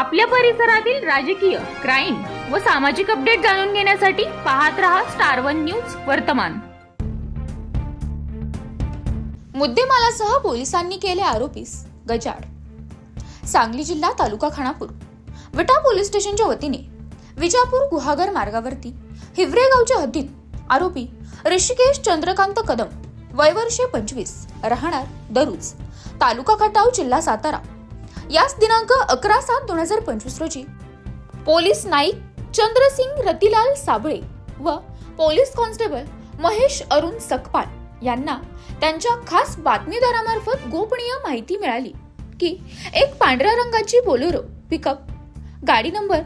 आपल्या परिसरातील राजकीय, क्राईम व सामाजिक अपडेट जाणून घेण्यासाठी पाहत रहा स्टार 1 न्यूज वर्तमान। मुद्देमालासह पोलिसांनी केले आरोपीस गजाड। सांगली जिल्हा तालुका खानापूर विटा पोलीस स्टेशनच्या वतीने विजापूर गुहागर मार्गावरती हिवरे गावच्या हद्दीत आरोपी ऋषिकेश चंद्रकांत कदम वय वर्षे 25 राहणार दरुज तालुका खटाव जिल्हा सातारा यास दिनांक 11/7/2025 रोजी पोलीस नाईक चंद्रसिंग रतिलाल साबळे व पोलीस कॉन्स्टेबल महेश अरुण सकपाल यांना त्यांच्या खास बातमीदारामार्फत गोपनीय माहिती मिळाली की एक पांढऱ्या रंगाची बोलेरो पिकअप गाडी नंबर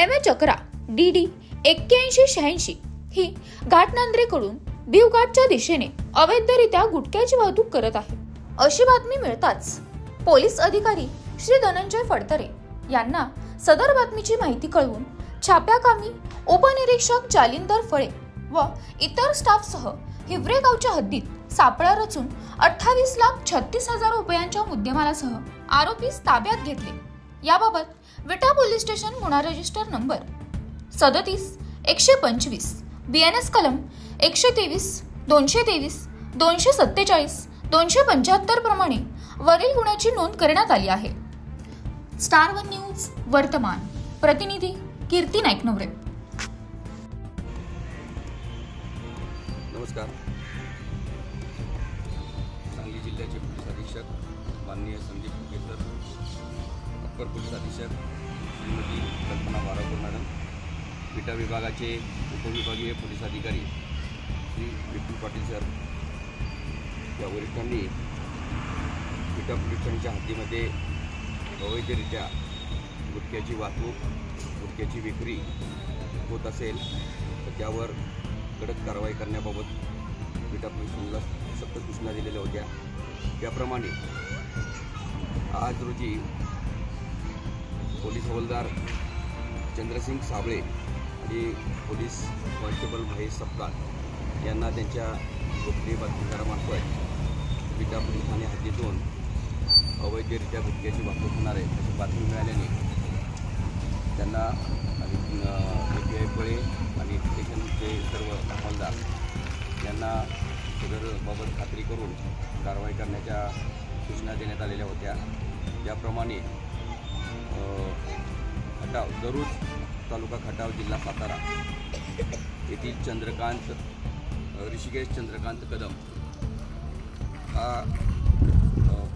MH11DD 8186 ही घाटनांद्रेकडून भिवघाटच्या दिशेने अवैधरित्या गुटख्याची वाहतूक करत आहे अशी बातमी मिळताच पोलीस अधिकारी श्री धनंजय फडतरे यांना सदर बातमीची माहिती कळवून छाप्याकामी उपनिरीक्षक जालिंदर फळे व इतर स्टाफसह हिवरे गावच्या हद्दीत सापळा रचून 28,36,000 रुपयांच्या मुद्देमालासह आरोपीस ताब्यात घेतले। याबाबत विटा पोलीस स्टेशन गुन्हा रजिस्टर नंबर 37-125 BNS कलम 123, 223, 247, 275 प्रमाणे वरील गुन्ह्याची नोंद करण्यात आली आहे। स्टार 1 न्यूज वर्तमान प्रतिनिधी कीर्ती नाईकनवरे। नमस्कार। सांगली जिल्ह्याचे पोलीस अधीक्षक माननीय संदीप केसर, अप्पर पोलीस अधीक्षक श्रीमती कल्पना बारापूर मॅडम, विटा विभागाचे उपविभागीय पोलीस अधिकारी श्री विपुल पाटील सर या वरिष्ठांनी विटा पोलीस स्टेशनच्या हद्दीमध्ये अवैधरित्या गुटख्याची वाहतूक, गुटख्याची विक्री होत असेल तर त्यावर कडक कारवाई करण्याबाबत विटा पोलीस स्टेशनला सक्त सूचना दिलेल्या होत्या। त्याप्रमाणे आज रोजी पोलीस हवालदार चंद्रसिंग साबळे आणि पोलीस कॉन्स्टेबल महेश सकपाल यांना त्यांच्या गोपनीय बातमीदारामार्फत विटा पोलीस ठाणे हद्दीतून अवैधरित्या गुटख्याची वाहतूक होणार आहे अशी बातमी मिळाल्याने त्यांना आणि API फळे आणि स्टेशनचे सर्व हवालदार यांना सदरबाबत खात्री करून कारवाई करण्याच्या सूचना देण्यात आलेल्या होत्या। त्याप्रमाणे खटाव दरुज तालुका खटाव जिल्हा सातारा येथील ऋषिकेश चंद्रकांत कदम हा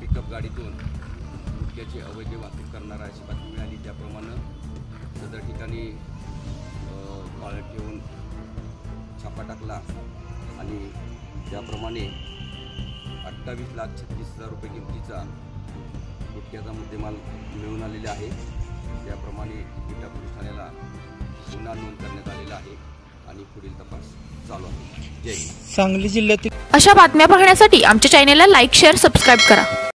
पिकअप गाडीतून गुटख्याची अवैध वाहतूक करणारा अशी बातमी मिळाली। त्याप्रमाणे सदर ठिकाणी पाळत ठेवून छापा टाकला आणि त्याप्रमाणे 28,36,000 रुपये किमतीचा गुटख्याचा मुद्देमाल मिळून आलेला आहे। त्याप्रमाणे विटा पोलीस ठाण्याला गुन्हा नोंद करण्यात आलेला आहे आणि पुढील तपास चालू आहे। जय हिंद। सांगली जिल्ह्यातील अशा बातम्या पाहण्यासाठी आमच्या चॅनेलला लाईक, शेअर, सबस्क्राईब करा।